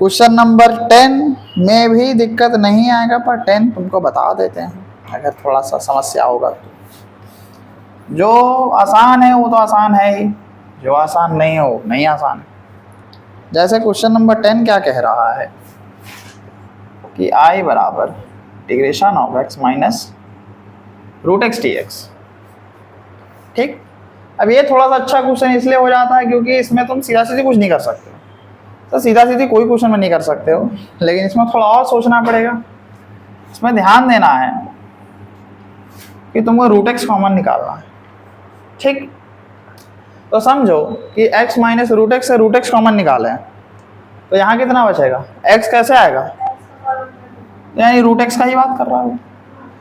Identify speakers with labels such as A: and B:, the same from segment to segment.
A: Question number 10 में भी दिक्कत नहीं आएगा, पर 10 तुमको बता देते हैं अगर थोड़ा सा समस्या होगा तो। जो आसान है वो तो आसान है ही, जो आसान नहीं है वो नहीं आसान है। जैसे क्वेश्चन नंबर 10 क्या कह रहा है कि i बराबर integration of x minus root x d x. ठीक, अब ये थोड़ा सा अच्छा क्वेश्चन इसलिए हो जाता है क्योंकि इसमें तुम सीधा सीधी कुछ नहीं कर सकते हो। तो सीधा सीधी कोई क्वेश्चन में नहीं कर सकते हो, लेकिन इसमें थोड़ा और सोचना पड़ेगा। इसमें ध्यान देना है कि तुमको रूट एक्स कॉमन निकालना है। ठीक, तो समझो कि x माइनस रूट एक्स से रूट एक्स कॉमन निकालें तो यहाँ कितना बचेगा, x कैसे आएगा, यानी रूट एक्स का ही बात कर रहा हूँ,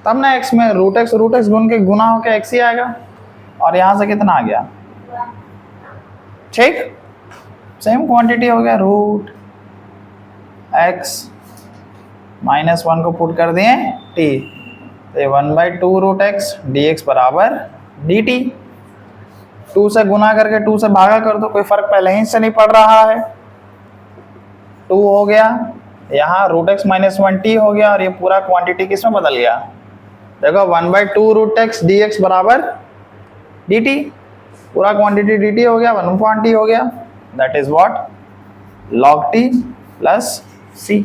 A: तब ना x में रूट एक्स गुण के गुना होकर x ही आएगा, और यहाँ से कितना आ गया। ठीक, सेम क्वांटिटी हो गया, रूट x माइनस 1 को पुट कर दिए t, तो 1/2 रूट एक्स डी एक्स बराबर डी टी। 2 से गुना करके 2 से भागा कर दो, कोई फर्क पहले ही से नहीं पड़ रहा है। 2 हो गया, यहाँ रूट एक्स माइनस 1t हो गया, और ये पूरा क्वांटिटी किस में बदल गया, देखो 1/2 रूट एक्स डी एक्स बराबर डी टी, पूरा क्वांटिटी डी टी हो गया, 1/t हो गया, that is what log t plus c।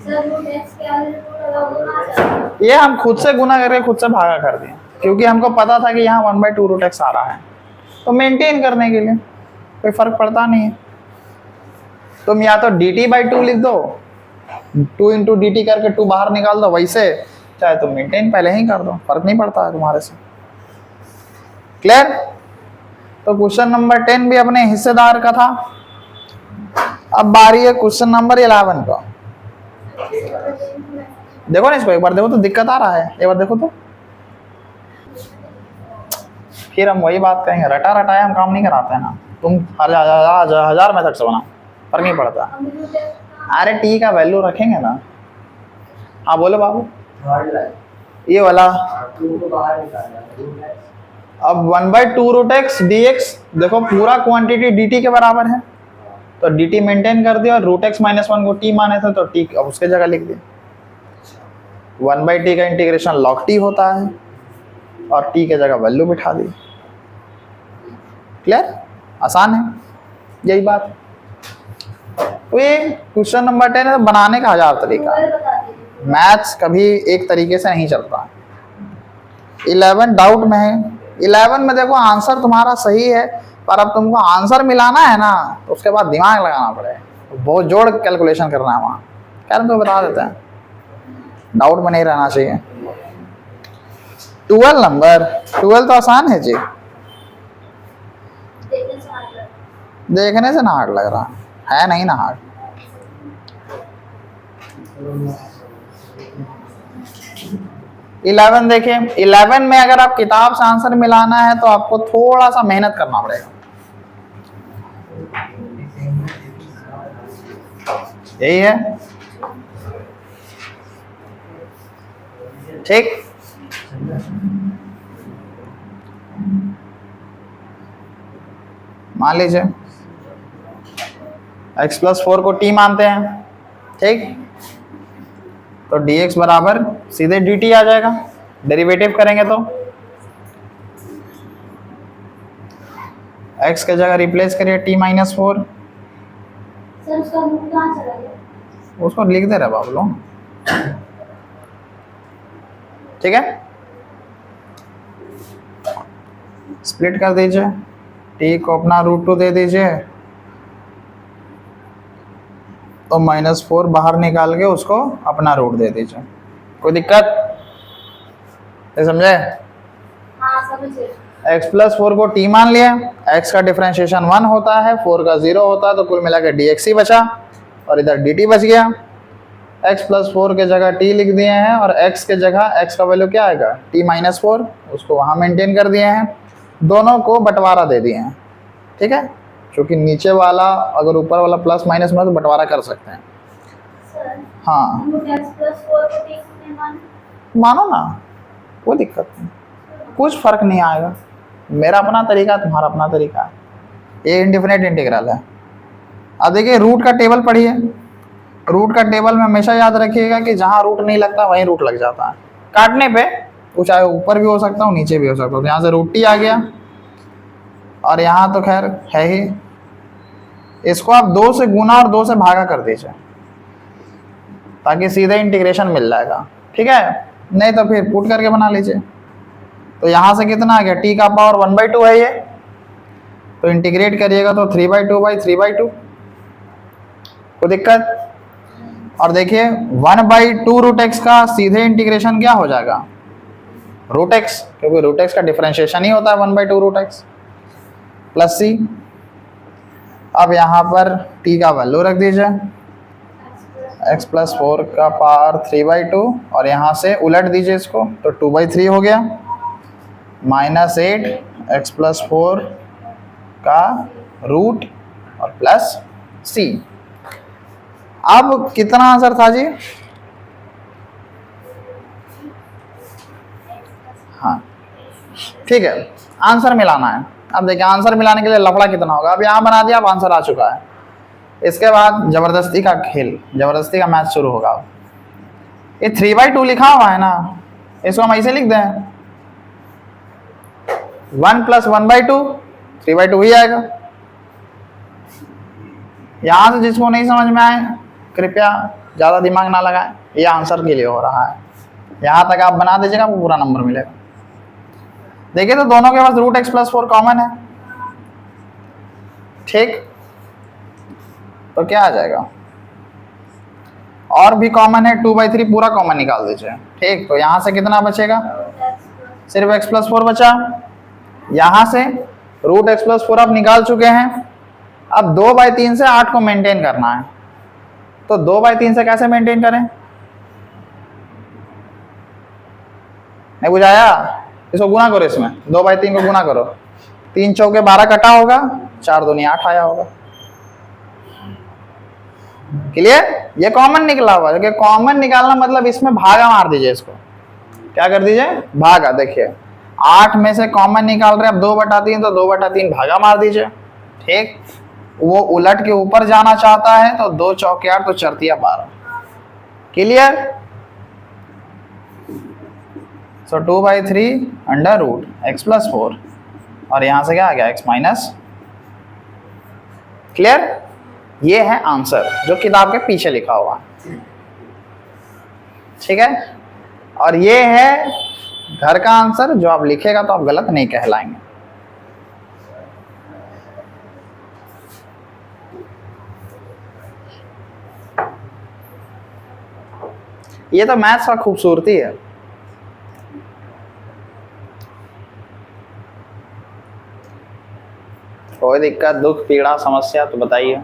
A: ये हम खुद से गुना करके खुद से भागा कर दिए क्योंकि हमको पता था कि यहाँ 1/2 रूट एक्स आ रहा है, तो मेंटेन करने के लिए कोई फर्क पड़ता नहीं है। तुम या तो dt/2 लिख दो, 2 इंटू डी टी करके 2 बाहर निकाल दो, वैसे चाहे तुम मेंटेन पहले ही कर दो, फर्क नहीं पड़ता है तुम्हारे से। क्लियर? तो क्वेश्चन नंबर 10 भी अपने हिस्सेदार का था। अब बारी है क्वेश्चन नंबर 11 का। देखो ना इसको एक बार, देखो तो दिक्कत आ रहा है, एक बार देखो तो। फिर हम वही बात कहेंगे, रटा रटाया हम काम नहीं कराते हैं ना, तुम हजार मेथड से बना, फर्क नहीं पड़ता। अरे टी का वैल्यू रखेंगे ना। हाँ बोलो बाबू, ये वाला अब 1/2 रूट एक्स डी एक्स, देखो पूरा क्वांटिटी डी टी के बराबर है, तो डी टी मेंटेन कर दिया, और रूट एक्स माइनस 1 को टी माने थे तो टी अब उसके जगह लिख दिया। 1/t का इंटीग्रेशन log t होता है, और t के जगह वैल्यू बिठा दी। क्लियर? आसान है यही बात। तो ये क्वेश्चन नंबर 10 है, बनाने का 1000 तरीका है, मैथ्स कभी एक तरीके से नहीं चलता। 11 डाउट में है, 11 में देखो आंसर तुम्हारा सही है, पर अब तुमको आंसर मिलाना है ना, तो उसके बाद दिमाग लगाना पड़ेगा, बहुत जोड़ कैलकुलेशन करना है वहाँ। क्या तुमको बता देते हैं, डाउट में नहीं रहना चाहिए। 12 नंबर, 12 तो आसान है जी, देखने से ना हार्ड लग रहा है नहीं ना हार्ड। इलेवन देखिए, 11 में अगर आप किताब से आंसर मिलाना है तो आपको थोड़ा सा मेहनत करना पड़ेगा। यही है, ठीक। मान लीजिए x प्लस 4 को t मानते हैं, ठीक, तो dx बराबर सीधे dt आ जाएगा, डेरिवेटिव करेंगे तो x के जगह रिप्लेस करिए t माइनस 4, उसको लिख दे रहे बाबू लोग, ठीक है, स्प्लिट कर दीजिए, t को अपना √2 दे दीजिए, तो -4 बाहर निकाल के उसको अपना रूट दे दीजिए। कोई दिक्कत समझे?
B: हाँ समझे।
A: x प्लस 4 को t मान लिया, x का डिफरेंशिएशन 1 होता है, 4 का 0 होता है, तो कुल मिला के dx ही बचा, और इधर dt बच गया। x प्लस 4 के जगह t लिख दिए हैं, और x के जगह x का वैल्यू क्या आएगा, t माइनस 4, उसको वहाँ मेंटेन कर दिए हैं, दोनों को बंटवारा दे दिए हैं, ठीक है, क्योंकि नीचे वाला अगर ऊपर वाला प्लस माइनस में तो बंटवारा कर सकते हैं। हाँ मानो ना, कोई दिक्कत नहीं, कुछ फर्क नहीं आएगा, मेरा अपना तरीका तुम्हारा अपना तरीका है, ये इंडिफिनिट इंटीग्रल है। अब देखिए रूट का टेबल पढ़िए, रूट का टेबल में हमेशा याद रखिएगा कि जहाँ रूट नहीं लगता वहीं रूट लग जाता है काटने पे। वो चाहे ऊपर भी हो सकता हो नीचे भी हो सकता हो। तो यहाँ से रूट टी आ गया और यहाँ तो खैर है ही। इसको आप 2 से गुना और 2 से भागा कर दीजिए ताकि सीधे इंटीग्रेशन मिल जाएगा, ठीक है। नहीं तो फिर पुट करके बना लीजिए। तो यहाँ से कितना आ गया, टी का पावर 1/2 है ये, तो इंटीग्रेट करिएगा तो 3/2/3/2, कोई दिक्कत। और देखिए 1/2 रूट एक्स का सीधे इंटीग्रेशन क्या हो जाएगा, रूट एक्स, क्योंकि रूट एक्स का डिफरेंशिएशन ही होता है 1/2 रूट एक्स प्लस सी। अब यहाँ पर t का वैल्यू रख दीजिए x प्लस 4 का पावर 3/2 और यहाँ से उलट दीजिए इसको तो 2/3 हो गया, -8 x प्लस 4 का रूट और प्लस c। अब कितना आंसर था जी, हाँ ठीक है, आंसर मिलाना है। अब देखिए आंसर मिलाने के लिए लफड़ा कितना होगा। अब यहाँ बना दिया, अब आंसर आ चुका है। इसके बाद जबरदस्ती का खेल, जबरदस्ती का मैच शुरू होगा। ये 3/2 लिखा हुआ है ना, इसको हम ऐसे लिख दें 1 + 1/2, 3/2 ही आएगा। यहाँ से जिसको नहीं समझ में आए कृपया ज़्यादा दिमाग ना लगाएं, ये आंसर के लिए हो रहा है। यहाँ तक आप बना दीजिएगा, आपको पूरा नंबर मिलेगा। देखिए तो दोनों के पास रूट x प्लस 4 कॉमन है, ठीक, तो क्या आ जाएगा, और भी कॉमन है 2/3, पूरा कॉमन निकाल दीजिए, ठीक। तो यहाँ से कितना बचेगा, सिर्फ x प्लस 4 बचा। यहाँ से रूट x प्लस 4 आप निकाल चुके हैं। अब 2/3 से 8 को मेंटेन करना है, तो 2/3 से कैसे मेंटेन करें, नहीं बुझाया, इसको गुना करो, इसमें 2/3 को गुना करो, 3 चौके 12 कटा होगा, 4 दूनी 8 आया होगा। क्लियर, ये कॉमन निकला हुआ है। कॉमन निकालना मतलब इसमें भागा मार दीजिए, इसको क्या कर दीजिए, भागा। देखिए 8 में से कॉमन निकाल रहे हैं, अब 2/3, तो 2/3 भागा मार दीजिए, ठीक। वो उलट के ऊपर जाना चाहता है तो 2 चौके 8, तो चरतिया 12। क्लियर, सो 2/3 अंडर रूट x प्लस 4 और यहां से क्या आ गया x माइनस। क्लियर, ये है आंसर जो किताब के पीछे लिखा हुआ, ठीक है। और ये है घर का आंसर, जो आप लिखेगा तो आप गलत नहीं कहलाएंगे। ये तो मैथ्स का खूबसूरती है। कोई दिक्कत, दुख, पीड़ा, समस्या तो बताइए।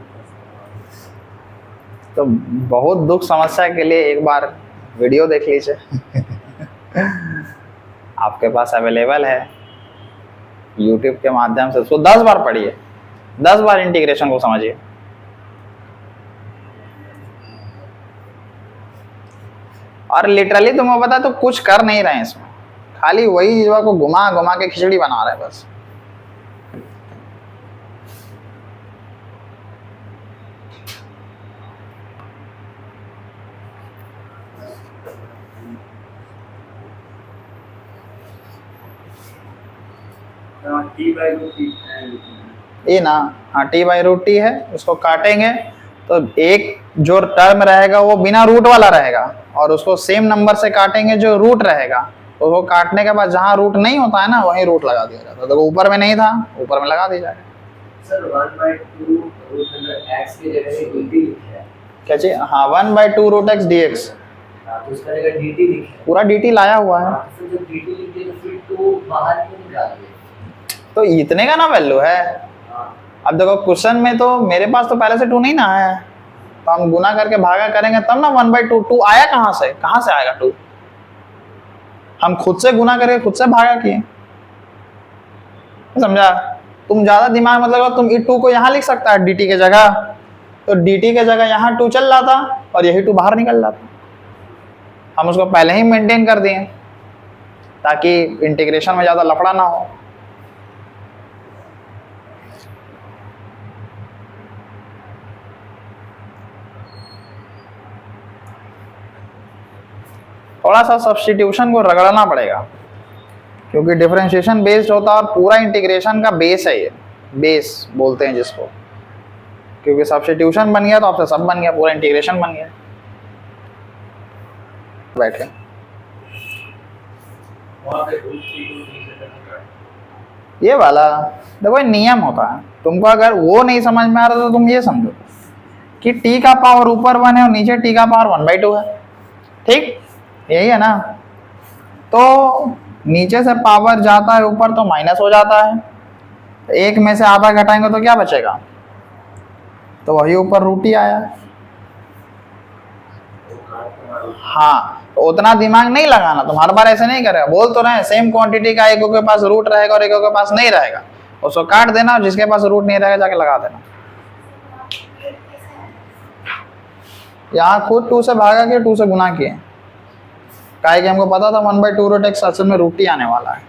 A: तो बहुत दुख समस्या के लिए एक बार वीडियो देख लीजिए आपके पास अवेलेबल है YouTube के माध्यम से, उसको 10 बार पढ़िए, 10 बार इंटीग्रेशन को समझिए। और लिटरली तुम्हें पता तो कुछ कर नहीं रहे हैं इसमें, खाली वही चीज़ों को घुमा घुमा के खिचड़ी बना रहे हैं बस। ये ना, हाँ t/√t है, उसको काटेंगे तो एक जो टर्म रहेगा वो बिना रूट वाला रहेगा, और उसको सेम नंबर से काटेंगे जो रूट रहेगा। तो वो काटने के बाद जहाँ रूट नहीं होता है ना, वहीं रूट लगा दिया जाता है। तो ऊपर में नहीं था, ऊपर में लगा दिया जाएगा।
C: सर 1/2 रूट x की जगह पे dt लिखा है,
A: क्या चाहिए, हाँ 1/2 रूट x dx,
C: तो उसका जगह dt लिखा है,
A: पूरा dt लाया हुआ है।
C: तो जब dt लिख दिए तो फिर तो बाहर क्यों निकाल दिए,
A: तो इतने का ना वैल्यू है। अब देखो क्वेश्चन में तो मेरे पास तो पहले से 2 नहीं ना है, तो हम गुना करके भागा करेंगे तब ना 1/2। 2 आया कहाँ से आएगा 2, हम खुद से गुना करके खुद से भागा किए, समझा। तुम ज्यादा दिमाग मतलब तुम 2 को यहाँ लिख सकता है dt के जगह, तो dt के जगह यहाँ 2 चल जाता और यही 2 बाहर निकल जाता। हम उसको पहले ही मेंटेन कर दिए ताकि इंटीग्रेशन में ज्यादा लफड़ा ना हो। थोड़ा सा सब्स्टिट्यूशन को रगड़ना पड़ेगा, क्योंकि डिफरेंशिएशन बेस्ड होता है और पूरा इंटीग्रेशन का बेस है ये, बेस बोलते हैं जिसको, क्योंकि सब्स्टिट्यूशन बन गया तो आपसे सब बन गया, पूरा इंटीग्रेशन बन गया। बैठे ये वाला देखो ये नियम होता है, तुमको अगर वो नहीं समझ में आ रहा तो तुम ये समझो कि t का पावर ऊपर 1 है और नीचे t का पावर 1/2 है, ठीक, यही है ना। तो नीचे से पावर जाता है ऊपर तो माइनस हो जाता है, तो एक में से आधा घटाएंगे तो क्या बचेगा, तो वही ऊपर रूट ही आया। हाँ, तो उतना दिमाग नहीं लगाना, तुम हर बार ऐसे नहीं करेगा, बोल तो रहे सेम क्वांटिटी का एक के पास रूट रहेगा और एक के पास नहीं रहेगा, उसको काट देना और जिसके पास रूट नहीं रहेगा जाके लगा देना। यहाँ खुद 2 से भागा के 2 से गुना किए, काहे कि हमको पता था 1/2 रूट x असल में रूट ही आने वाला है।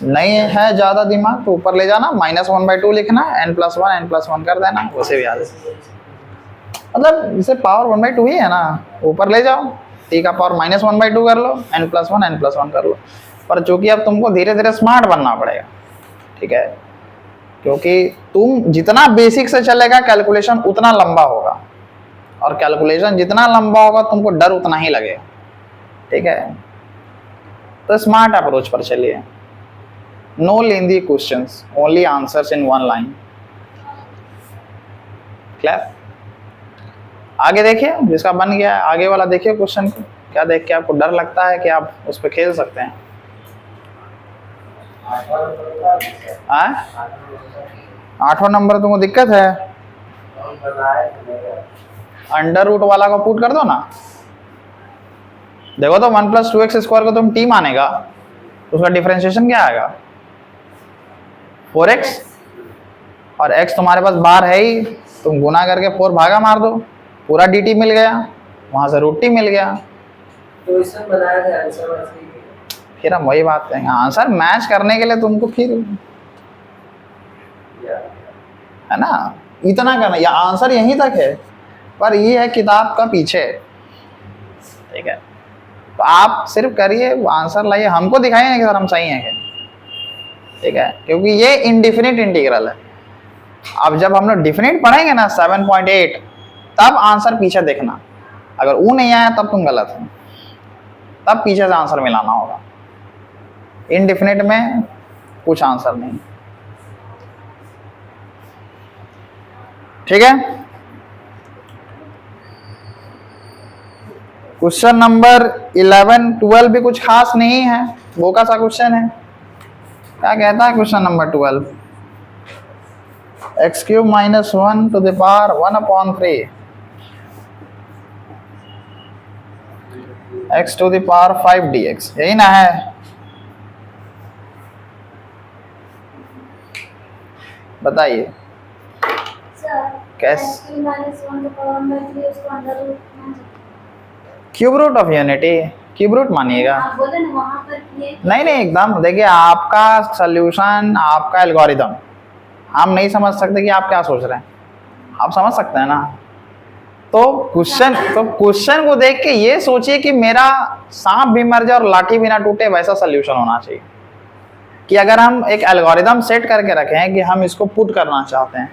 A: नहीं है ज़्यादा दिमाग तो ऊपर ले जाना, -1/2 लिखना, n+1 n+1 कर देना, वैसे भी आ जाए, मतलब इसे पावर 1/2 ही है ना, ऊपर ले जाओ, t का पावर -1/2 कर लो, n+1 n+1 कर लो। पर चूंकि अब तुमको धीरे धीरे स्मार्ट बनना पड़ेगा, ठीक है, क्योंकि तुम जितना बेसिक से चलेगा कैलकुलेशन उतना लंबा होगा, और कैलकुलेशन जितना लंबा होगा तुमको डर उतना ही लगेगा, ठीक है। तो स्मार्ट अप्रोच पर चलिए, no lengthy questions, only answers in 1 line, clear. आगे देखिए, जिसका बन गया है आगे वाला देखिए क्वेश्चन को, क्या देख के आपको डर लगता है कि आप उस पर खेल सकते हैं। हाँ, 8वां नंबर तुमको दिक्कत है, अंडर रूट वाला को पुट कर दो ना। देखो तो 1 + 2x² को तुम t मानेगा तो उसका डिफरेंशिएशन क्या आएगा, 4x, और x तुम्हारे पास बाहर है ही, तुम गुना करके 4 भागा मार दो, पूरा dt मिल गया, वहां से रूट t मिल गया।
C: तो इसमें बनाया था आंसर वैसे ही।
A: फिर हम वही बात करेंगे, आंसर मैच करने के लिए तुमको फिर है ना इतना करना, या आंसर यहीं तक है, पर ये है किताब का पीछे, ठीक है। तो आप सिर्फ करिए, आंसर लाइए, हमको दिखाइए ना कि सर हम सही हैं, ठीक है, क्योंकि ये इनडिफिनिट इंटीग्रल है। अब जब हम लोग डिफिनिट पढ़ेंगे ना 7.8, तब आंसर पीछे देखना, अगर वो नहीं आया तब तुम गलत हो, तब पीछे से आंसर मिलाना होगा। इनडिफिनिट में कुछ आंसर नहीं, ठीक है। क्वेश्चन नंबर 11, 12 भी कुछ खास नहीं है, वो का सा क्वेश्चन है। क्या कहता है question number 12, x³ - 1 to the power 1/3 x to the power 5 dx, यही ना है। बताइए कैसे, cube root of unity, cube root मानिएगा, नहीं नहीं एकदम, देखिए आपका सल्यूशन, आपका एल्गोरिदम, हम नहीं समझ सकते कि आप क्या सोच रहे हैं, आप समझ सकते हैं ना। तो क्वेश्चन को देख के ये सोचिए कि मेरा सांप भी मर जाए और लाठी भी ना टूटे, वैसा सल्यूशन होना चाहिए। कि अगर हम एक एल्गोरिदम सेट करके रखे हैं कि हम इसको पुट करना चाहते हैं,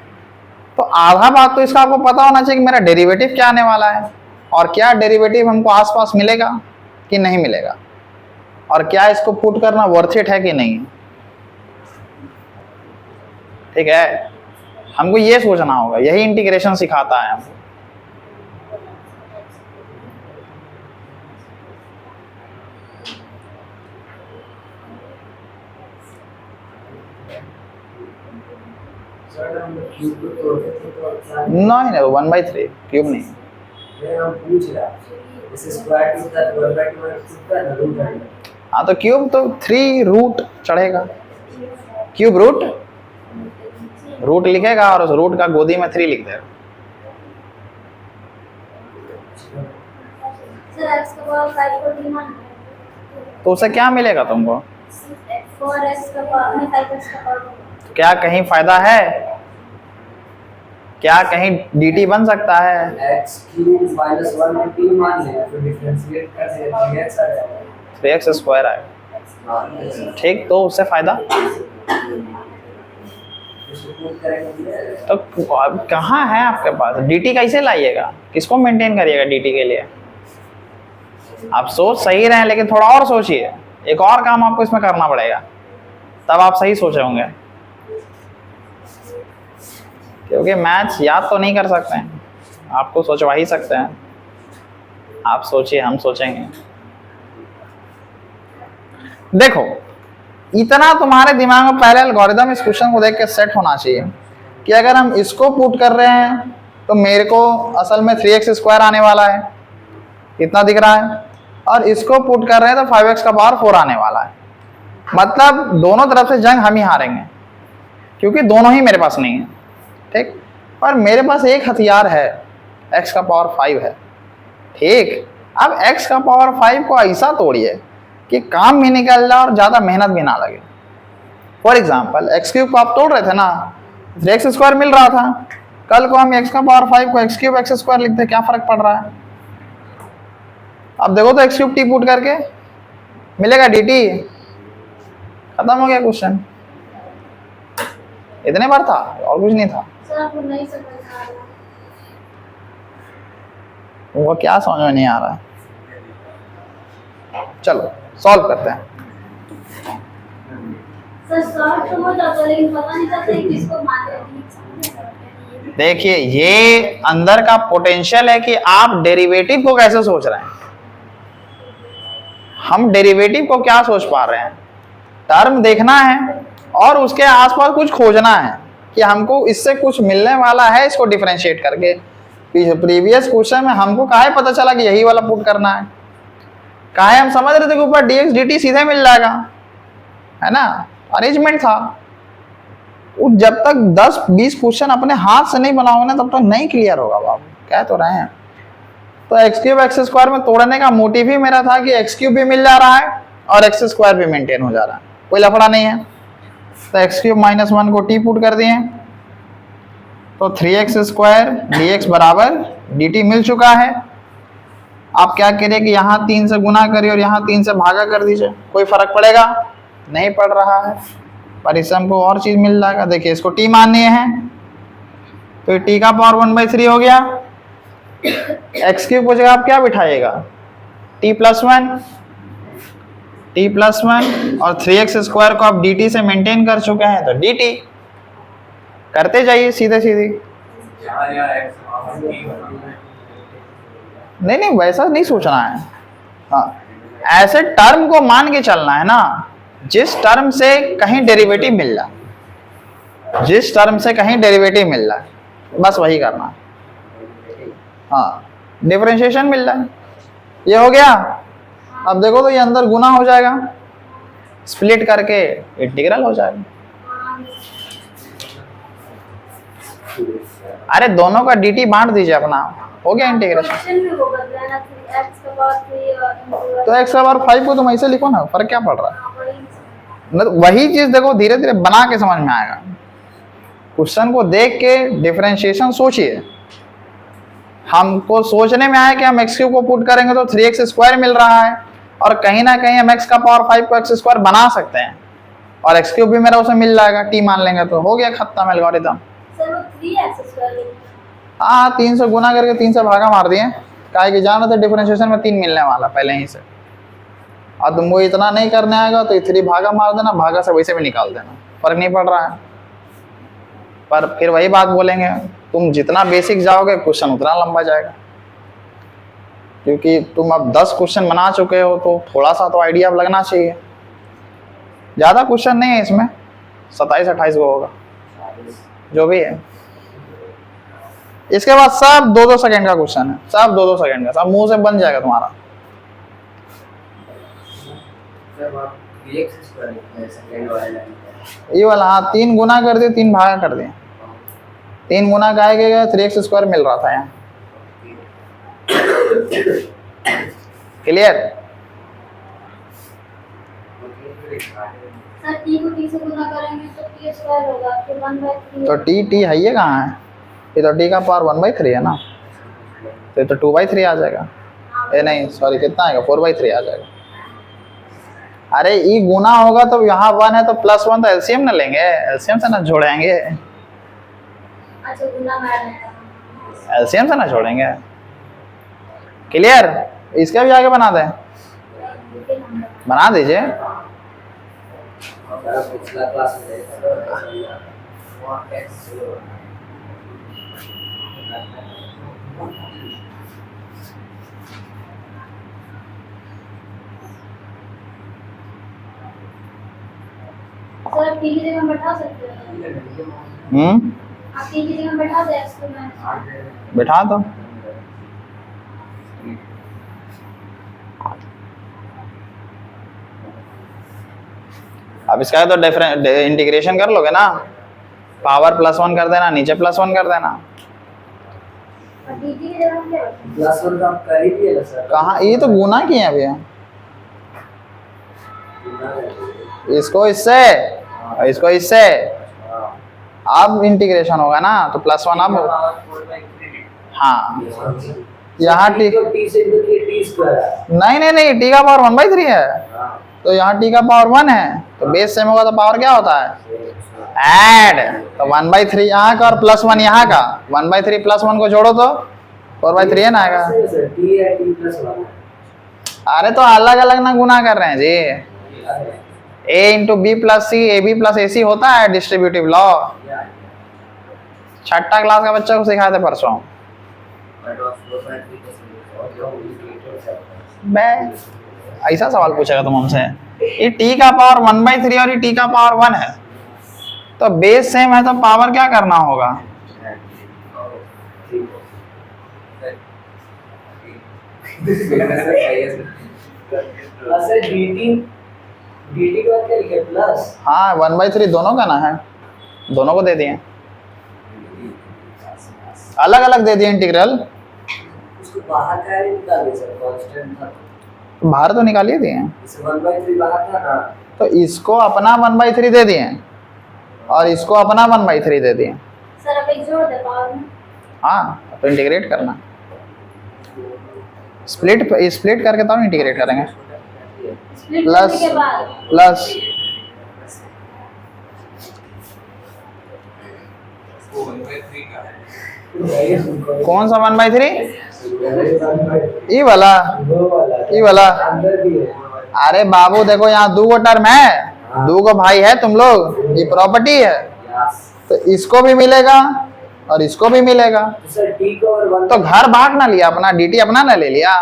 A: तो आधा बात तो इसका आपको पता होना चाहिए कि मेरा डेरिवेटिव क्या आने वाला है, और क्या डेरिवेटिव हमको आसपास मिलेगा कि नहीं मिलेगा, और क्या इसको पुट करना वर्थ इट है कि नहीं, ठीक है। हमको ये सोचना होगा, यही इंटीग्रेशन सिखाता है हमको। नहीं 1/3 क्यूब नहीं,
C: हम पूछ रहा जैसे स्क्वायर टूट था तो 1/2 टूटता है ना, रूट है।
A: हाँ तो क्यूब तो 3 रूट चढ़ेगा, क्यूब रूट लिखेगा और उस रूट का गोदी में 3 लिख देगा।
B: सर x का पावर 5 को d मान,
A: तो उसे क्या मिलेगा तुमको,
B: 4x का पावर में 5x का पावर,
A: क्या कहीं फायदा है, क्या कहीं dt बन सकता है?
C: x क्यूब माइनस 1 को t मान लेंगे तो डिफरेंशिएट कर देंगे 3x आ जाएगा।
A: 3x स्क्वायर आएगा,
C: हाँ,
A: ठीक। तो उससे फायदा
C: इसको पुट करेंगे
A: तो अब कहाँ है आपके पास? dt कैसे लाइएगा? किसको मेंटेन करिएगा dt के लिए? आप सोच सही रहे हैं, लेकिन थोड़ा और सोचिए, एक और काम आपको इसमें करना पड़ेगा, तब आप सही सोचे होंगे। क्योंकि मैथ्स याद तो नहीं कर सकते हैं, आपको सोचवा ही सकते हैं। आप सोचिए, हम सोचेंगे। देखो, इतना तुम्हारे दिमाग में पहले एल्गोरिदम इस क्वेश्चन को देख के सेट होना चाहिए कि अगर हम इसको पुट कर रहे हैं तो मेरे को असल में 3x स्क्वायर आने वाला है, इतना दिख रहा है, और इसको पुट कर रहे हैं तो 5x का पावर 4 आने वाला है। मतलब दोनों तरफ से जंग हम ही हारेंगे, क्योंकि दोनों ही मेरे पास नहीं है, ठीक। पर मेरे पास एक हथियार है, x का पावर 5 है, ठीक। अब x का पावर 5 को ऐसा तोड़िए कि काम भी निकल जाए और ज़्यादा मेहनत भी ना लगे। फॉर एग्जाम्पल x क्यूब को आप तोड़ रहे थे ना, 3x स्क्वायर मिल रहा था, कल को हम x का पावर 5 को x क्यूब x स्क्वायर लिखते, क्या फर्क पड़ रहा है? अब देखो तो x क्यूब t पुट करके मिलेगा dt, खत्म हो गया क्वेश्चन। इतने बार था और कुछ नहीं था।
B: सर आपको नहीं समझ आ रहा।
A: वो क्या समझ में नहीं आ रहा है? चलो सॉल्व करते हैं।
B: सर सॉल्व तो हो जाता है, लेकिन पता नहीं चलता है किसको मान रहे हैं।
A: देखिए, ये अंदर का पोटेंशियल है कि आप डेरिवेटिव को कैसे सोच रहे हैं। हम डेरिवेटिव को क्या सोच पा रहे हैं? टर्म देखना है और उसके आसपास कुछ खोजना है कि हमको इससे कुछ मिलने वाला है, इसको डिफरेंशिएट करके। प्रीवियस क्वेश्चन में हमको काहे पता चला कि यही वाला पुट करना है? काहे हम समझ रहे थे कि ऊपर dx dt सीधे मिल जाएगा, है ना, अरेंजमेंट था। वो जब तक 10-20 क्वेश्चन अपने हाथ से नहीं बनाओगे ना, तब तक नहीं क्लियर होगा बाबू, कह तो रहे हैं। तो एक्स क्यूब एक्स स्क्वायर में तोड़ने का मोटिव ही मेरा था कि एक्स क्यूब भी मिल जा रहा है और एक्स स्क्वायर भी मेंटेन हो जा रहा है, कोई लफड़ा नहीं है। तो एक्स क्यूब माइनस 1 को टी पुट कर दिए, तो 3x स्क्वायर dx बराबर dt मिल चुका है। आप क्या करिए कि यहाँ 3 से गुना करिए और यहाँ 3 से भागा कर दीजिए, कोई फर्क पड़ेगा? नहीं पड़ रहा है, पर इससे हमको और चीज मिल जाएगा। देखिए, इसको t माननी है तो t का पावर 1/3 हो गया। एक्स क्यूब को जगह आप क्या बिठाइएगा? t प्लस 1 और 3x स्क्वायर को आप dt से मेंटेन कर चुके हैं, तो dt करते जाइए सीधे सीधे। नहीं, वैसा नहीं सोचना है। हाँ, ऐसे टर्म को मान के चलना है ना, जिस टर्म से कहीं डेरिवेटिव मिल रहा है, जिस टर्म से कहीं डेरिवेटिव मिल रहा है, बस वही करना है। हाँ, डिफरेंशिएशन मिल रहा है, ये हो गया। अब देखो तो ये अंदर गुना हो जाएगा, स्प्लिट करके इंटीग्रल हो जाएगा। अरे दोनों का dt बांट दीजिए अपना, हो गया इंटीग्रेशन।
B: क्वेश्चन भी वो बदला है ना, 3x का पावर 3 और
A: तो x का पावर 5 को तुम ऐसे लिखो ना, फर्क क्या पड़ रहा है?
B: हाँ, वही।
A: मतलब वही चीज देखो, धीरे धीरे बना के समझ में आएगा। क्वेश्चन को देख के डिफरेंशिएशन सोचिए। हमको सोचने में आया कि हम x क्यूब को पुट करेंगे तो 3x स्क्वायर मिल रहा है, और कहीं ना कहीं हम x का पावर 5 को x स्क्वायर बना सकते हैं, और x क्यूब भी मेरा उसे मिल जाएगा, t मान लेंगे तो हो गया खत्म एल्गोरिथम।
B: सर वो 3x स्क्वायर।
A: हाँ, 3 से गुना करके 3 से भागा मार दिए, काहे कि जान रहे थे डिफरेंशिएशन में 3 मिलने वाला पहले ही से। और तुमको इतना नहीं करने आएगा तो 3 भागा मार देना, भागा से वैसे भी निकाल देना, फर्क नहीं पड़ रहा है। पर फिर वही बात बोलेंगे, तुम जितना बेसिक जाओगे क्वेश्चन उतना लंबा जाएगा, क्योंकि तुम अब 10 क्वेश्चन बना चुके हो, तो थोड़ा सा तो आइडिया अब लगना चाहिए। ज़्यादा क्वेश्चन नहीं है इसमें, 27-28 को होगा जो भी है। इसके बाद सब 2-2 सेकंड का क्वेश्चन है, सब 2-2 सेकंड का, सब मुंह से बन जाएगा तुम्हारा। ये वाला, हाँ, 3 गुना कर दिए, 3 भागा कर दिए। 3 गुना का आएगा, 3x स्क्वायर मिल रहा था यहाँ। क्लियर?
B: सर t को t से गुना करेंगे तो t स्क्वायर होगा, फिर 1/3।
A: तो t है, ये कहाँ है? ये तो टी का पावर 1/3 है ना, तो ये तो 2/3 आ जाएगा। ये नहीं सॉरी, कितना आएगा, 4/3 आ जाएगा। अरे ई गुना होगा तो यहाँ 1 है तो +1 तो एलसीएम ना लेंगे, एलसीएम से ना जोड़ेंगे,
B: अच्छा गुना मारना है।
A: एलसीएम से ना छोड़ेंगे। क्लियर? इसका भी आगे बना दें, बना दीजिए।
C: पिछला क्लास में
B: सर टी की जगह बैठा सकते हैं, आप टी की जगह बैठा दे इसको मैं।
A: बिठा दो। अब इसका तो डिफरेंट इंटीग्रेशन कर लोगे ना, पावर +1 कर देना, नीचे +1 कर देना।
B: और टी की जगह क्या रखें?
C: +1 का आप कर ही दिए ना सर।
A: कहाँ, ये तो गुना किए हैं भैया, इसको इससे और इसको इससे, अब इंटीग्रेशन होगा ना तो +1 अब, हाँ यहाँ टी,
C: टी से टी स्क्वायर है।
A: नहीं नहीं नहीं, टी का पावर 1/3 है, तो यहाँ टी का पावर 1 है, तो बेस सेम होगा तो पावर क्या होता है, ऐड, तो 1/3 यहाँ का और +1 यहाँ का, 1/3 +1 को जोड़ो तो 4/3 है ना आएगा।
C: टी है टी +1।
A: अरे तो अलग अलग ना गुना कर रहे हैं जी, a into B plus C, A B plus A C होता है डिस्ट्रीब्यूटिव लॉ, 6th क्लास का बच्चा को सिखाए थे परसों। बे ऐसा सवाल पूछेगा तुम हमसे, ये टी का पावर 1/3 और ये टी का पावर 1 है, तो बेस सेम है तो पावर क्या करना होगा,
C: dt को क्या लिखे प्लस,
A: हाँ 1/3 दोनों का ना है, दोनों को दे दिए, अलग अलग दे दिए इंटीग्रल।
C: उसको बाहर का ही निकाल दे सर, कांस्टेंट था
A: बाहर तो निकालिए दिए,
C: इसे 1/3 बाहर था ना,
A: तो इसको अपना 1/3 दे दिए और इसको अपना 1/3 दे दिए।
B: सर अब एक जोड़ दे पावर में।
A: हाँ तो इंटीग्रेट करना, स्प्लिट करके तब इंटीग्रेट करेंगे,
B: स्प्लिट
A: प्लस
B: करने के बाद
A: प्लस कौन सा 1/3, ई वाला, ई वाला।
C: अंदर भी है।
A: अरे बाबू देखो यहाँ 2 गो टर्म है, 2 गो भाई है तुम लोग, ये प्रॉपर्टी है, तो इसको भी मिलेगा और इसको भी मिलेगा,
C: तो सर टी को और 1
A: तो घर बांट ना लिया अपना, dt अपना ना ले लिया।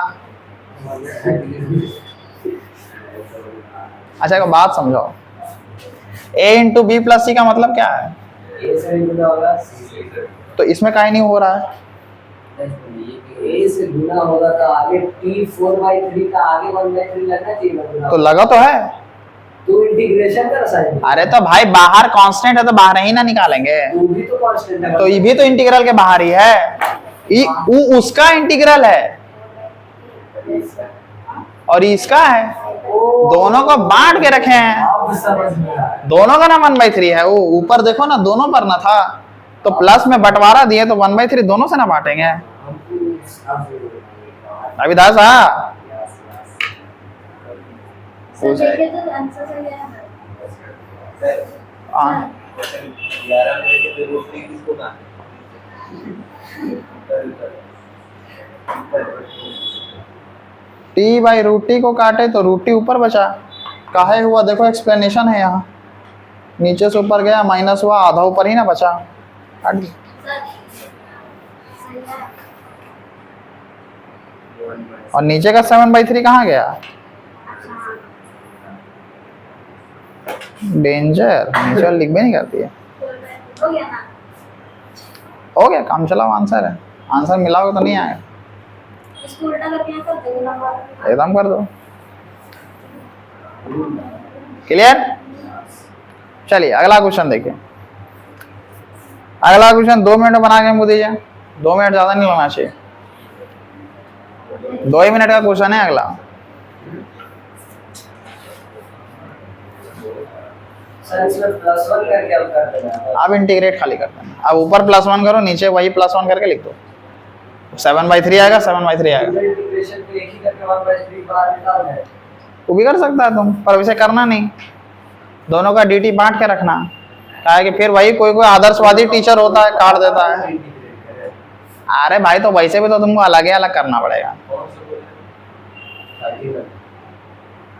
A: अच्छा एक बात समझो, a इंटू बी प्लस सी का मतलब क्या है,
C: ए से गुना होगा
A: तो इसमें काहे नहीं हो रहा है,
C: ए से गुना होगा तो आगे टी 4/3 का आगे 1/3 लगना चाहिए ना,
A: तो लगा तो है।
C: तो इंटीग्रेशन कर साइन,
A: अरे तो भाई बाहर कांस्टेंट है तो बाहर ही ना निकालेंगे,
C: वो भी तो कांस्टेंट है,
A: तो ये भी तो इंटीग्रल के बाहर ही है, उसका इंटीग्रल है और इसका है, दोनों को बांट के रखे हैं,
C: आप समझ में आ रहा है।
A: दोनों का ना 1/3 है, वो ऊपर देखो ना दोनों पर ना था, तो प्लस में बंटवारा दिए तो 1/3 दोनों से ना बांटेंगे। अभी दास
B: सर देखिए तो आंसर सही है।
A: t/√t को काटे तो √t ऊपर बचा, काहे हुआ देखो एक्सप्लेनेशन है यहाँ, नीचे से ऊपर गया माइनस हुआ, आधा ऊपर ही ना बचा, हट गया।
B: सही है।
A: और नीचे का 7/3 कहाँ गया, डेंजर, नीचे लिख भी नहीं करती है।
B: हो गया ना,
A: हो गया काम चलाओ, आंसर है, आंसर मिलाओगे तो नहीं आएगा,
B: इसको उल्टा करके यहाँ कर देंगे ना।
A: एकदम कर दो। क्लियर? चलिए अगला क्वेश्चन देखिए, अगला क्वेश्चन 2 मिनट बना के मुझे दीजिए, 2 मिनट ज़्यादा नहीं लगना चाहिए, 2 ही मिनट का क्वेश्चन है अगला।
C: सर इसमें +1 करके अब कर देना।
A: अब इंटीग्रेट खाली कर देना। अब ऊपर +1 करो, नीचे वही +1 करके लिख दो। 7/3 आएगा, 7/3 आएगा।
C: इंटीग्रेशन को एक ही करके 1/3 बाहर निकालना है।
A: वो भी कर सकता है तुम, पर वैसे करना नहीं, दोनों का dt बांट के रखना। क्या है कि फिर वही कोई कोई आदर्शवादी टीचर होता है, काट देता है। अरे भाई तो वैसे भी तो तुमको अलग ही अलग करना पड़ेगा।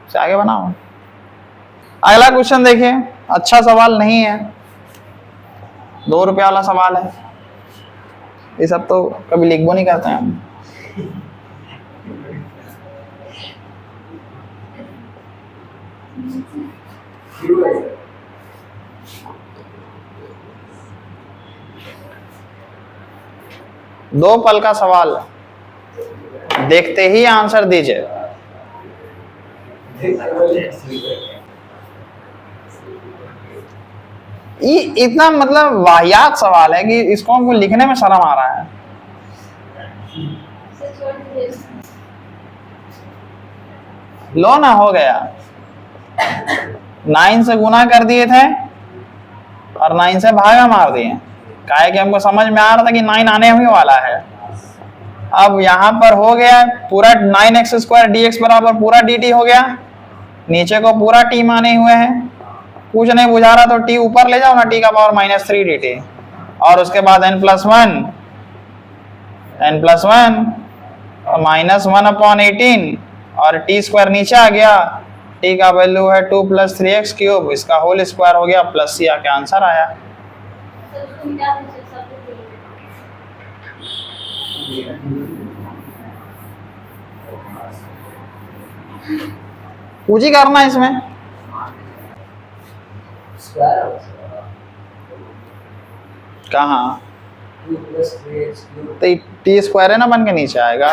A: से आगे बनाओ। अगला क्वेश्चन देखिए, अच्छा सवाल नहीं है, 2 रुपया वाला सवाल है। ये सब तो कभी लिखबो नहीं करते हैं हम। दो पल का सवाल, देखते ही आंसर दीजिए। ये इतना मतलब वाहियात सवाल है कि इसको हमको लिखने में शर्म आ रहा है। लो ना, हो गया। 9 से गुना कर दिए थे और 9 से भागा मार दिए। काहे कि हमको समझ में आ रहा था कि 9 आने ही वाला है। अब यहाँ पर हो गया पूरा 9x² dx बराबर पूरा dt हो गया। नीचे को पूरा t माने हुए हैं, कुछ नहीं बुझा रहा तो t ऊपर ले जाओ ना, t का पावर -3 dt। और उसके बाद n+1 और -1/18 और t² नीचे आ गया। t का वैल्यू है 2 + 3x³, इसका होल स्क्वायर हो गया प्लस c आके आंसर आया। कुछ ही करना है इसमें। कहाँ तो t² है ना, बन के नीचे आएगा।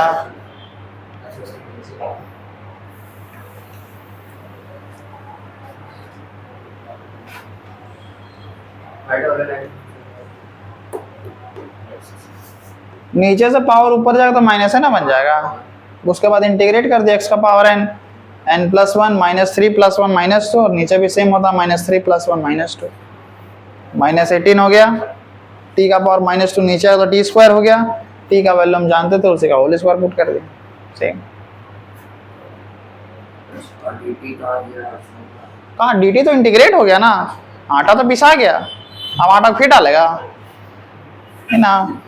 A: नीचे से पावर ऊपर जाएगा तो माइनस है ना, बन जाएगा। उसके बाद इंटीग्रेट कर दिया x का पावर n, n+1 -3 + 1 -2 और नीचे भी सेम होता -3 + 1 -2, -18 हो गया। t का पावर -2 नीचे आया तो t² हो गया। t का वैल्यू हम जानते थे, उसी का होल स्क्वायर पुट कर दिया। सेम। कहाँ dt तो इंटीग्रेट हो गया ना, आटा तो पिसा गया, अब आटा फिर डालेगा है ना।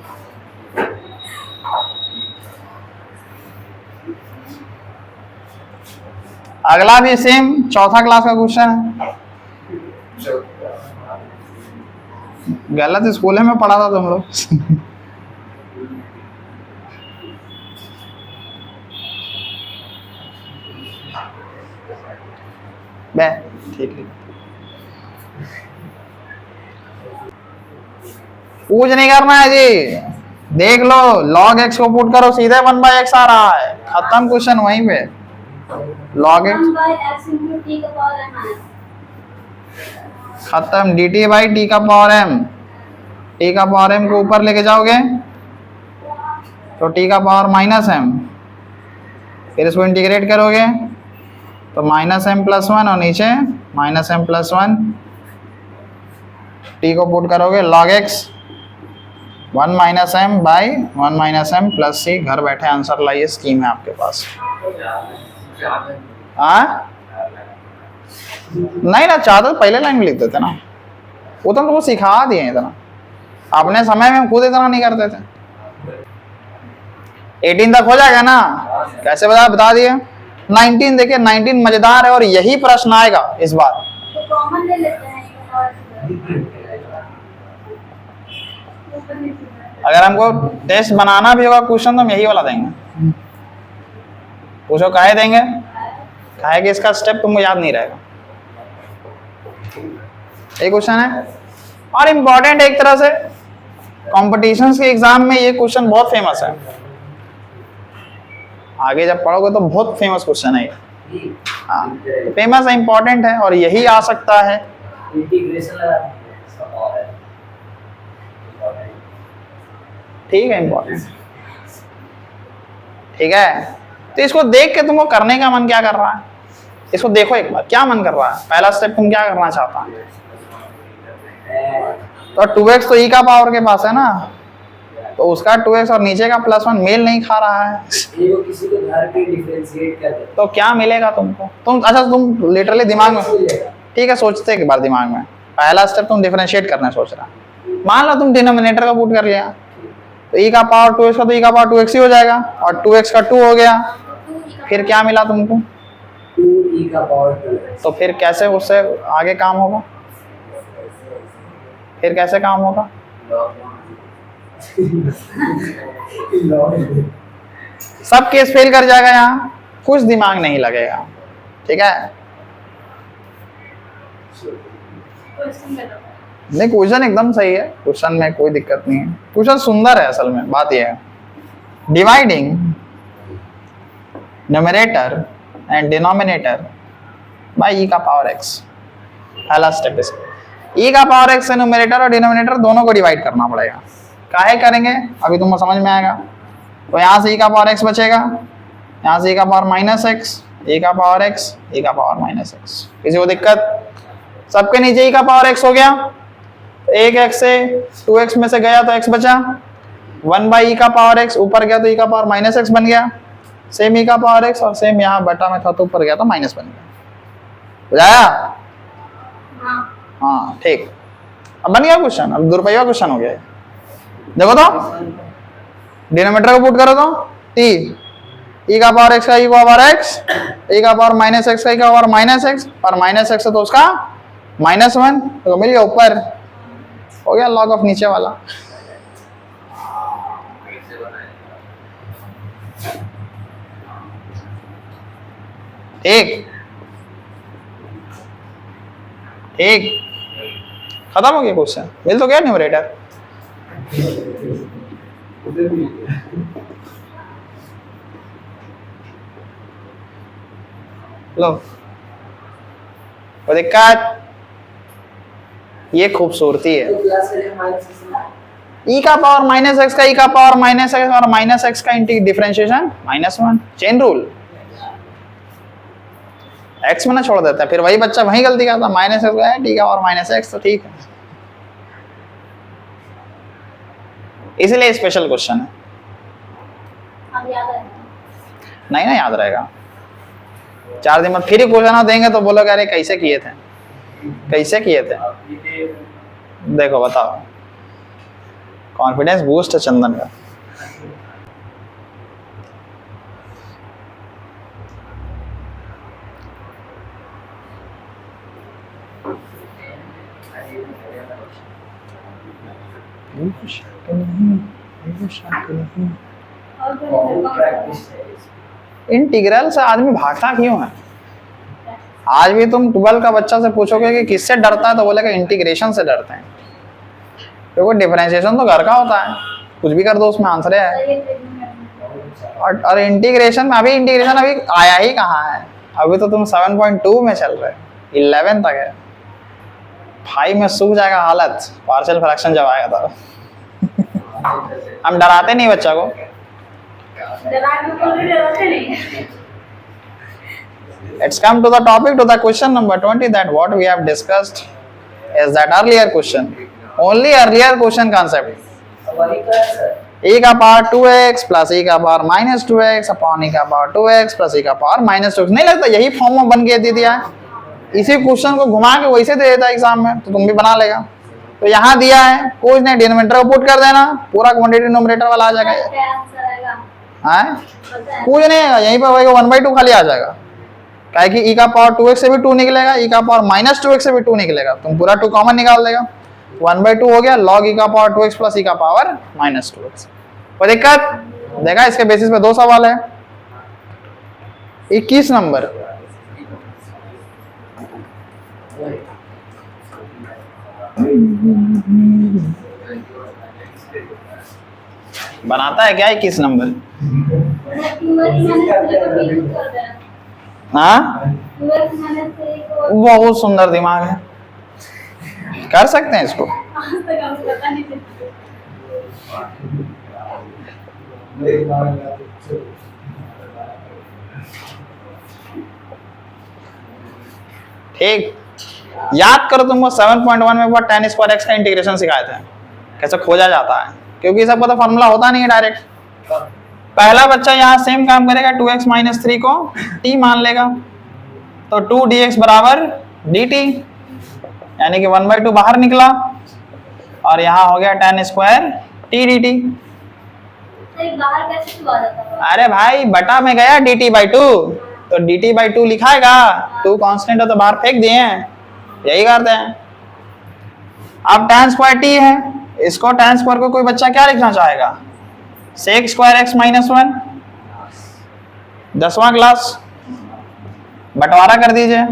A: अगला भी सेम, चौथा क्लास का क्वेश्चन है। गलत स्कूल में पढ़ा था तुम लोग। बे ठीक है, कुछ नहीं करना है जी। देख लो, log x को पुट करो, सीधे 1/x आ रहा है, खत्म क्वेश्चन वहीं पे। log x
B: 1/x × t का पावर m
A: खत्म, dt/t का पावर m। t का पावर m को ऊपर लेके जाओगे तो t का पावर -m, फिर इसको इंटीग्रेट करोगे तो -m+1 और नीचे -m+1। t को पुट करोगे log x 1 - m by 1 - m plus c। घर बैठे आंसर लाइए, स्कीम है आपके पास। हाँ नहीं ना, चाहते तो पहले लाइन में लिख देते ना, वो तो हमको सिखा दिए इतना, अपने समय में हम खुद इतना नहीं करते थे। 18 तक हो जाएगा ना, कैसे बता दिए। 19 देखिए, 19 मजेदार है और यही प्रश्न आएगा इस बार।
B: तो कॉमन ले लेते हैं।
A: अगर हमको टेस्ट बनाना भी होगा क्वेश्चन तो हम यही वाला देंगे। पूछो काहे देंगे, काहे कि इसका स्टेप तुमको याद नहीं रहेगा। ये क्वेश्चन है और इम्पोर्टेंट एक तरह से, कॉम्पिटिशन्स के एग्जाम में ये क्वेश्चन बहुत फेमस है। आगे जब पढ़ोगे तो बहुत फेमस क्वेश्चन है ये। हाँ फेमस है, इम्पोर्टेंट है और यही आ सकता है। ठीक है, इम्पोर्टेंट, ठीक है। तो इसको देख के तुमको करने का मन क्या कर रहा है, इसको देखो एक बार, क्या मन कर रहा है, पहला स्टेप तुम क्या करना चाहता है? तो 2x तो e का पावर के पास है ना, तो उसका 2x और नीचे का +1 मेल नहीं खा रहा है,
C: ये वो किसी को घर पे डिफरेंशिएट कर दे
A: तो क्या मिलेगा तुमको? तुम अच्छा तुम लिटरली दिमाग में, ठीक है सोचते एक बार दिमाग में, पहला स्टेप तुम डिफरेंशिएट करना सोच रहा, मान लो तुम डिनोमिनेटर का पुट कर लिया, तो e का पावर 2x का तो e का पावर 2x ही हो जाएगा, और 2x का 2 हो गया, फिर क्या मिला तुमको?
C: 2e का पावर 2x।
A: तो फिर कैसे उससे आगे काम होगा? फिर कैसे काम होगा? सब केस फेल कर जाएगा, यहाँ कुछ दिमाग नहीं लगेगा, ठीक है?
B: क्वेश्चन बताओ।
A: नहीं क्वेश्चन एकदम सही है, क्वेश्चन में कोई दिक्कत नहीं है, क्वेश्चन सुंदर है, असल में बात यह है, dividing numerator and denominator by e का पावर x, पहला स्टेप इसका, e का पावर x से न्यूमरेटर और डिनोमिनेटर दोनों को डिवाइड करना पड़ेगा। काहे करेंगे अभी तुमको समझ में आएगा। तो यहाँ से e का पावर x बचेगा, यहाँ से e का पावर -x, e का पावर x, e का पावर -x, किसी को दिक्कत? सबके नीचे e का पावर x हो गया, एक x से 2x में से गया तो x बचा, 1/e का पावर x ऊपर गया तो e का पावर -x बन गया, सेम e का पावर x, और सेम यहाँ बटा में था तो ऊपर गया तो माइनस बन गया, बुझाया? हाँ ठीक, अब बन गया क्वेश्चन, अब 2 रुपया क्वेश्चन हो गया। देखो तो डिनोमिनेटर को पुट करो तो e का पावर x का e का पावर x, e का पावर -x का e का पावर -x, और -x तो उसका -1, तो मिल गया ऊपर, हो गया लॉग ऑफ नीचे वाला। ठीक ठीक, खत्म हो गया क्वेश्चन, मिल तो गया न्यूमरेटर। लो वो दिक्कत, ये खूबसूरती है, e का पावर -x का e का पावर -x और -x का डिफरेंशिएशन -1, चेन रूल, x में ना छोड़ देता है, फिर वही बच्चा वही गलती करता, -x का है t का पावर -x, तो ठीक है, इसलिए स्पेशल क्वेश्चन है।
B: अब याद है?
A: नहीं ना याद रहेगा, 4 दिन में फिर ही क्वेश्चन देंगे तो बोलोगे अरे कैसे किए थे, कैसे किए थे। देखो बताओ, कॉन्फिडेंस बूस्ट है चंदन का। इंटीग्रल से आदमी भागता क्यों है? आज भी तुम 12 का बच्चा से पूछोगे कि किससे डरता है तो बोलेगा इंटीग्रेशन से डरते हैं, क्योंकि डिफरेंशिएशन तो घर का होता है, कुछ भी कर दो उसमें आंसर है। और इंटीग्रेशन में अभी आया ही कहाँ है, अभी तो तुम 7.2 में चल रहे, 11 तक है, 5 में सूख जाएगा हालत, पार्शियल फ्रैक्शन जब आएगा तो। हम डराते नहीं बच्चा को, let's come to the topic, to the question number 20, that what we have discussed is that earlier question, only earlier question concept, e का पावर 2x प्लस e का पावर -2x अपॉन e का power 2x plus e का power -2x, नहीं लगता यही form में बन के दे दिया है, इसी क्वेश्चन को घुमा के वैसे दे देता है एग्जाम में, तो तुम भी बना लेगा। तो यहाँ दिया है, कुछ नहीं, डिनोमिनेटर को पुट कर देना, पूरा क्वांटिटी न्यूमरेटर वाला आ जाएगा, हाँ कुछ नहीं है, यहीं पर 1/2 खाली आ जाएगा, क्या कि e का पावर 2x से भी 2 निकलेगा, e का पावर -2x से भी 2 निकलेगा, तुम पूरा 2 कॉमन निकाल देगा, 1/2 हो गया, log e का पावर 2x प्लस e का पावर -2x। कोई दिक्कत? देखा इसके बेसिस पे 2 सवाल है। 21 नंबर, बनाता है क्या 21 नंबर? हाँ बहुत सुंदर दिमाग है, कर सकते हैं इसको। ठीक, याद करो तुमको 7.1 में बहुत tan स्क्वायर x का इंटीग्रेशन सिखाए थे, कैसे खोजा जाता है, क्योंकि सबका तो फॉर्मूला होता नहीं है डायरेक्ट। पहला बच्चा यहाँ सेम काम करेगा, 2x माइनस 3 को t मान लेगा, तो 2 dx बराबर dt, यानी कि 1/2 बाहर निकला और यहाँ हो गया tan स्क्वायर t dt।
B: बाहर कैसे हुआ जाता है?
A: अरे भाई बटा में गया dt/2, तो dt/2 लिखाएगा, 2 कांस्टेंट है तो बाहर फेंक दिए हैं, यही करते हैं। अब tan स्क्वायर t है, इसको tan स्क्वायर को कोई बच्चा क्या लिखना चाहेगा, sec स्क्वायर x माइनस 1, 10वां क्लास, बंटवारा कर दीजिए।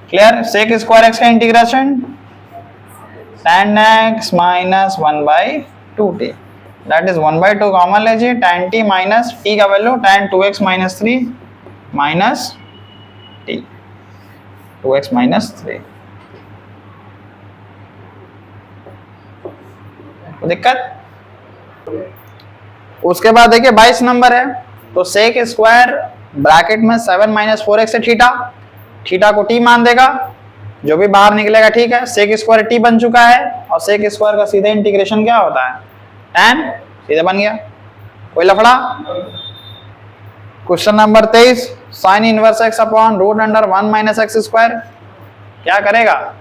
A: क्लियर, sec स्क्वायर x का integration tan x minus 1/2t, that is 1/2 common लीजिए, tan t माइनस t का value tan 2x minus 3 minus t, 2x minus 3। दिक्कत? उसके बाद देखिए 22 नंबर है, तो सेक स्क्वायर ब्रैकेट में 7 माइनस 4x है थीटा, थीटा को t मान देगा, जो भी बाहर निकलेगा ठीक है, सेक स्क्वायर t बन चुका है, और सेक स्क्वायर का सीधे इंटीग्रेशन क्या होता है, tan, सीधे बन गया, कोई लफड़ा। Question number 23, sine inverse x upon root under 1 minus x square, क्या करेगा,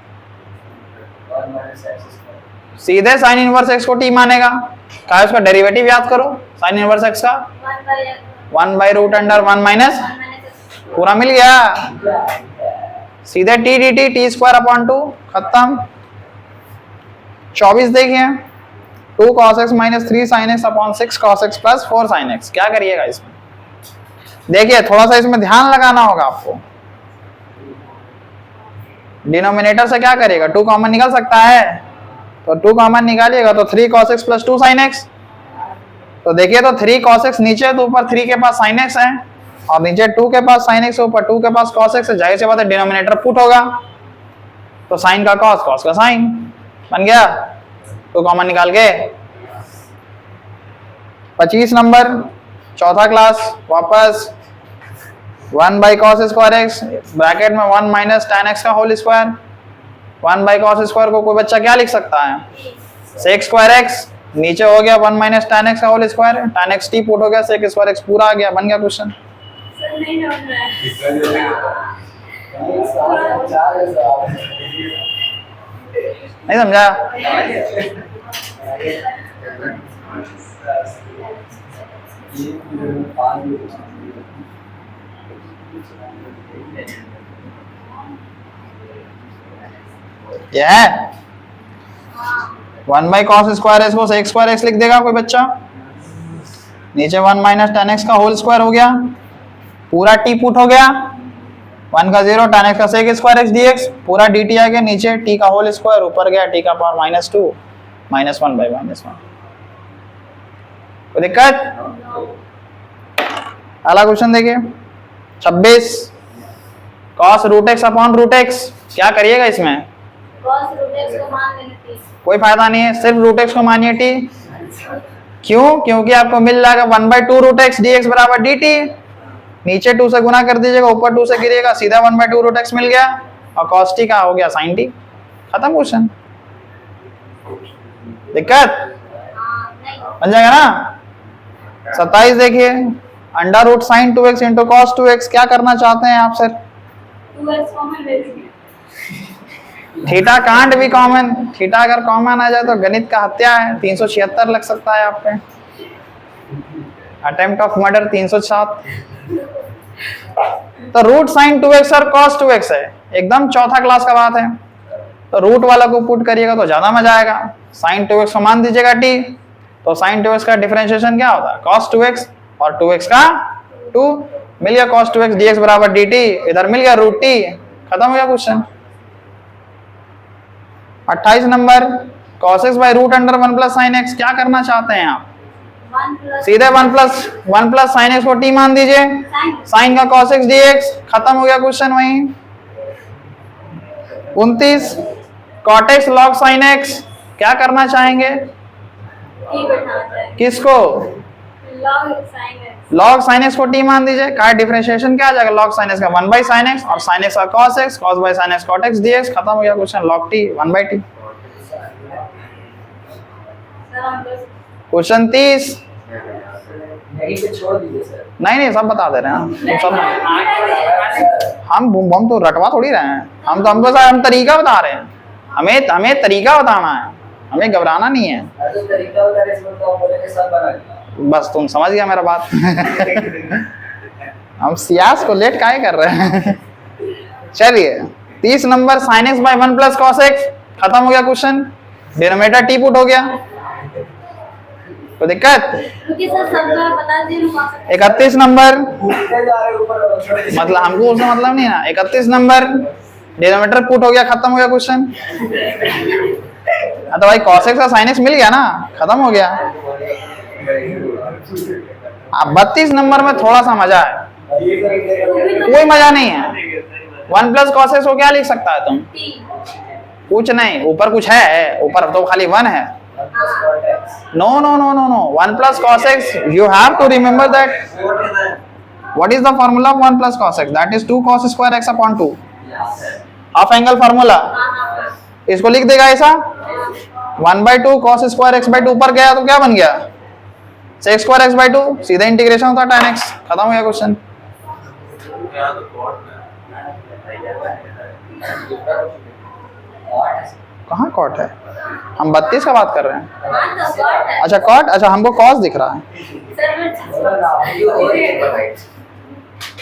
A: सीधे साइन इनवर्स x को t मानेगा, क्या उसका डेरिवेटिव याद करो, साइन इनवर्स x का 1/रूट अंडर 1 माइनस, पूरा मिल गया, सीधे t dt t square upon 2, खत्म। 24 देखिए, 2 cos x minus 3 sin x upon 6 cos x plus 4 sin x, क्या करिएगा इसमें, देखिए थोड़ा सा इसमें ध्यान लगाना होगा आपको, डिनोमिनेटर से क्या करिएगा, 2 कॉमन निकल सकता है, तो 2 कॉमन निकालिएगा तो 3 cos x plus 2 sin x, तो देखिए तो 3 cos x नीचे है तो ऊपर 3 के पास sin x है, और नीचे 2 के पास sin x है, ऊपर 2 के पास cos x है, जाहिर सी बात है डिनोमिनेटर पुट होगा, तो sin का cos, cos का sin बन गया, 2 कॉमन निकाल के। 25 नंबर चौथा क्लास, वापस 1/cos स्क्वायर x ब्रैकेट में 1 माइनस tan x का होल स्क्वायर, 1/cos स्क्वायर को कोई बच्चा क्या लिख सकता है, sec स्क्वायर x, नीचे हो गया 1 माइनस tan x का whole square, tan x t put हो गया, sec स्क्वायर x पूरा आ गया, बन गया क्वेश्चन। नहीं समझा? यह है 1/cos स्क्वायर x को sec स्क्वायर x लिख देगा कोई बच्चा, नीचे 1 माइनस tan x का होल स्क्वायर हो गया, पूरा t पुट हो गया, 1 का 0 tan x का sec स्क्वायर x dx, पूरा dt आ गया, नीचे t का होल स्क्वायर, ऊपर गया t का पावर -2 -1/-1। कोई दिक्कत? अगला क्वेश्चन देखिए 26, cos root x upon root x, क्या करिएगा इसमें,
B: cos रूट x को मान लेंगे t,
A: कोई फायदा नहीं है, सिर्फ रूट x को मानिए t, क्यों, क्योंकि आपको मिल जाएगा 1/2 रूट x dx बराबर dt, नीचे 2 से गुना कर दीजिएगा, ऊपर 2 से गिरिएगा, सीधा 1/2 रूट x मिल गया, और cos t का हो गया sin t, खत्म क्वेश्चन। दिक्कत बन जाएगा ना। 27 देखिए, under root sine 2x into cos 2x, क्या करना चाहते हैं आप सर,
B: 2x कॉमन ले लीजिए,
A: थीटा कांट भी कॉमन, थीटा अगर कॉमन आ जाए तो गणित का हत्या है, 376 लग सकता है आप पे, अटेम्प्ट ऑफ मर्डर 307। तो रूट साइन 2x और कॉस 2x है, एकदम चौथा क्लास का बात है, तो रूट वाला को पुट करिएगा तो ज्यादा मजा आएगा, साइन 2x को मान दीजिएगा t, तो साइन 2x का डिफरेंशिएशन क्या होता है, cos 2x, और 2x का 2, मिल गया cos 2x dx बराबर dt, इधर मिल गया रूट t, खत्म हो गया question. 28 number, cos x by root under 1 plus sine x, क्या करना चाहते हैं आप, सीधे 1 प्लस साइन x को t मान दीजिए, साइन का cos x dx, खत्म हो गया क्वेश्चन वहीं। 29, cot x log sin x, क्या करना चाहेंगे,
B: t बैठाना चाहिए,
A: किसको,
B: log sin x,
A: log sine x को टी मान दीजिए, का डिफरेंशिएशन क्या आ जाएगा, लॉग साइन एक्स का 1 बाई साइन एक्स और साइन एक्स का cos x, cos by sine x cot x d x, खत्म हो गया question, log t 1 by t. Question 30,
C: यहीं पे छोड़ दीजिए सर।
A: नहीं सब बता दे रहे हैं हम सब, हम तो रटवा थोड़ी रहे हैं, हम तरीका बता रहे हैं, हमें तरीका बताना है, हमें घबराना नहीं है।
C: तो तरीका बता रहे इसमें तो बोले कि सब बना दिया।
A: बस तुम समझ गया मेरा बात। हम सियास को लेट काहे कर रहे हैं। चलिए 30 number sin x by 1 plus cos x, खत्म हो गया क्वेश्चन, डिनोमिनेटर टी पुट हो गया, कोई दिक्कत?
B: क्योंकि सर सब मैं बता दी
A: 31 नंबर,
C: उठते जा रहे ऊपर
A: मतलब हमको उससे मतलब नहीं ना, 31 नंबर डिनोमिनेटर पुट हो गया, खत्म हो गया क्वेश्चन। तो भाई cos x का sin x मिल गया ना, खत्म हो गया। अब 32 नंबर में थोड़ा सा मजा है, कोई मजा नहीं है। 1 प्लस cos x को क्या लिख सकता है तुम, कुछ नहीं, ऊपर कुछ है, ऊपर तो खाली 1 है। No no no no no, 1 plus cos x, you have to remember that what is the formula of 1 plus cos x, that is 2 cos square x upon 2, half angle formula. इसको लिख देगा ऐसा, 1 by 2 cos square x by 2 ऊपर गया तो क्या बन गया, sec स्क्वायर x by 2, सीधा इंटीग्रेशन होता है tan x, खत्म हो गया क्वेश्चन। कहाँ कॉट है, हम 32 का बात कर रहे हैं। अच्छा कॉट, अच्छा हमको कॉस दिख रहा है,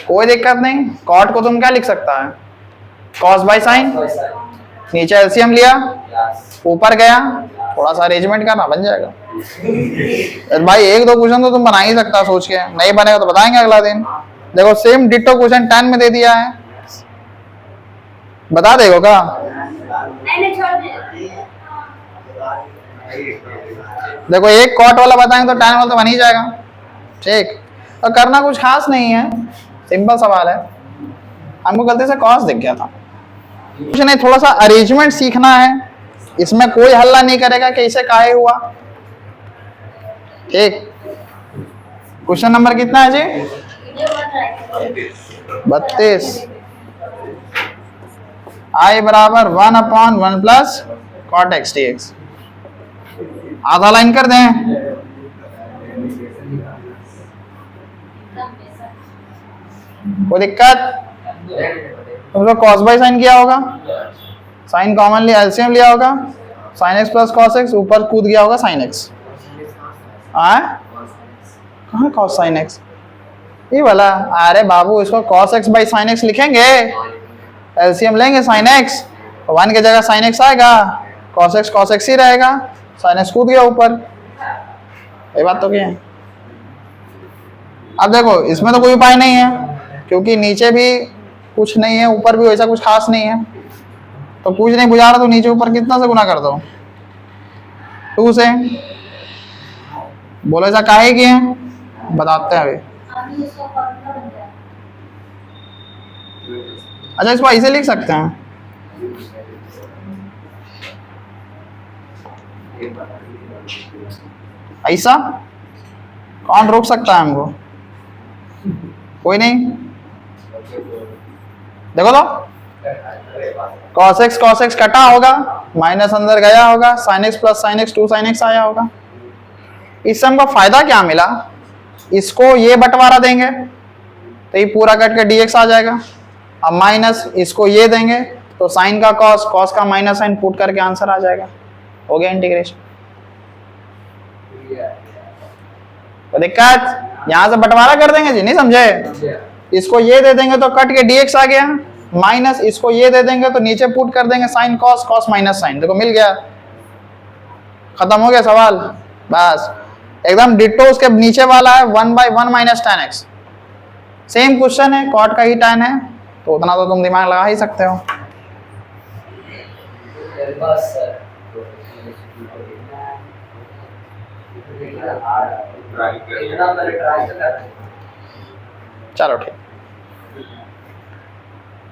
A: कोई दिक्कत नहीं। कॉट को तुम क्या लिख सकता है, कॉस बाई साइन, नीचे एलसीएम लिया, ऊपर गया, थोड़ा सा अरेंजमेंट करना, बन जाएगा। भाई 1-2 क्वेश्चन तो तुम बना ही सकता सोच के, नहीं बनेगा तो बताएंगे अगला दिन। देखो सेम डिट्टो क्वेश्चन 10 में दे दिया है, बता देगा क्या? देखो एक कॉट वाला बताएंगे तो 10 वाला तो बन ही जाएगा, ठीक। और करना कुछ खास नहीं है, सिंपल सवाल है, हमको गलती से कॉस दिख गया था, कुछ नहीं, थोड़ा सा अरेंजमेंट सीखना है, इसमें कोई हल्ला नहीं करेगा कि इसे काहे हुआ, ठीक। क्वेश्चन नंबर कितना है जी, 32। I बराबर 1/1 प्लस cot x dx, आधा लाइन कर दें, कोई दिक्कत? तुमको cos बाई साइन किया होगा, साइन कॉमन लिया, एलसीएम लिया होगा, sin x plus cos x, ऊपर कूद गया होगा sin x, कहाँ cos sin x, ये वाला। अरे बाबू इसको cos x by sin x लिखेंगे, एलसीएम लेंगे sin x, 1 की जगह sin x आएगा, cos x ही रहेगा, sin x कूद गया ऊपर, ये बात तो क्या है। अब देखो इसमें तो कोई उपाय नहीं है, क्योंकि नीचे भी कुछ नहीं है, ऊपर भी वैसा कुछ खास नहीं है, तो कुछ नहीं बुझा रहा तो नीचे ऊपर कितना से गुना कर दो, 2 से। बोलो ऐसा काहे किए हैं, बताते हैं अभी। अच्छा इसको ऐसे लिख सकते हैं, ऐसा कौन रोक सकता है हमको, कोई नहीं। देखो तो cos x कटा होगा, माइनस अंदर गया होगा, sin x plus sin x 2 sin x आया होगा। इससे हमको फायदा क्या मिला, इसको ये बंटवारा देंगे तो ये पूरा कट के dx आ जाएगा, अब माइनस इसको ये देंगे तो साइन का कॉस, कॉस का माइनस साइन, पुट करके आंसर आ जाएगा, हो गया इंटीग्रेशन। तो दिक्कत, यहां से बंटवारा कर देंगे जी, नहीं समझे, इसको ये दे देंगे तो कट के dx आ गया, माइनस इसको ये दे देंगे तो नीचे पुट कर देंगे sine cos, cos minus sine, देखो मिल गया, खत्म हो गया सवाल, बस एकदम डिट्टो उसके नीचे वाला है 1/1 minus tan x, same question है, कॉट का ही tan है, तो उतना तो तुम दिमाग लगा ही सकते हो। चलो ठीक,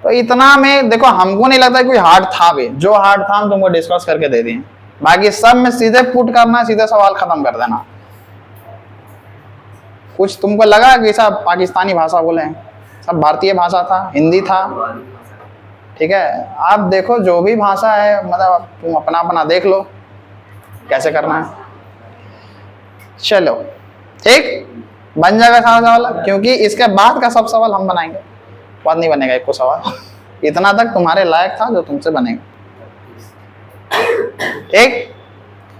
A: तो इतना में देखो हमको नहीं लगता कोई हार्ड था भी, जो हार्ड था हम तुमको डिस्कस करके दे दिए, बाकी सब में सीधे पुट करना, सीधे सवाल खत्म कर देना। कुछ तुमको लगा कि सब पाकिस्तानी भाषा बोले हैं? सब भारतीय भाषा था, हिंदी था। ठीक है, आप देखो जो भी भाषा है, मतलब तुम अपना अपना देख लो कैसे करना है। चलो ठीक, बन जाएगा सारा सवाल, क्योंकि इसके बाद का सब सवाल हम बनाएंगे, बाद नहीं बनेगा एक को सवाल। इतना तक तुम्हारे लायक था जो तुमसे बनेगा। ठीक,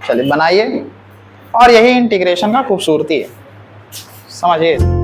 A: चलिए बनाइए। और यही इंटीग्रेशन का खूबसूरती है, समझिए।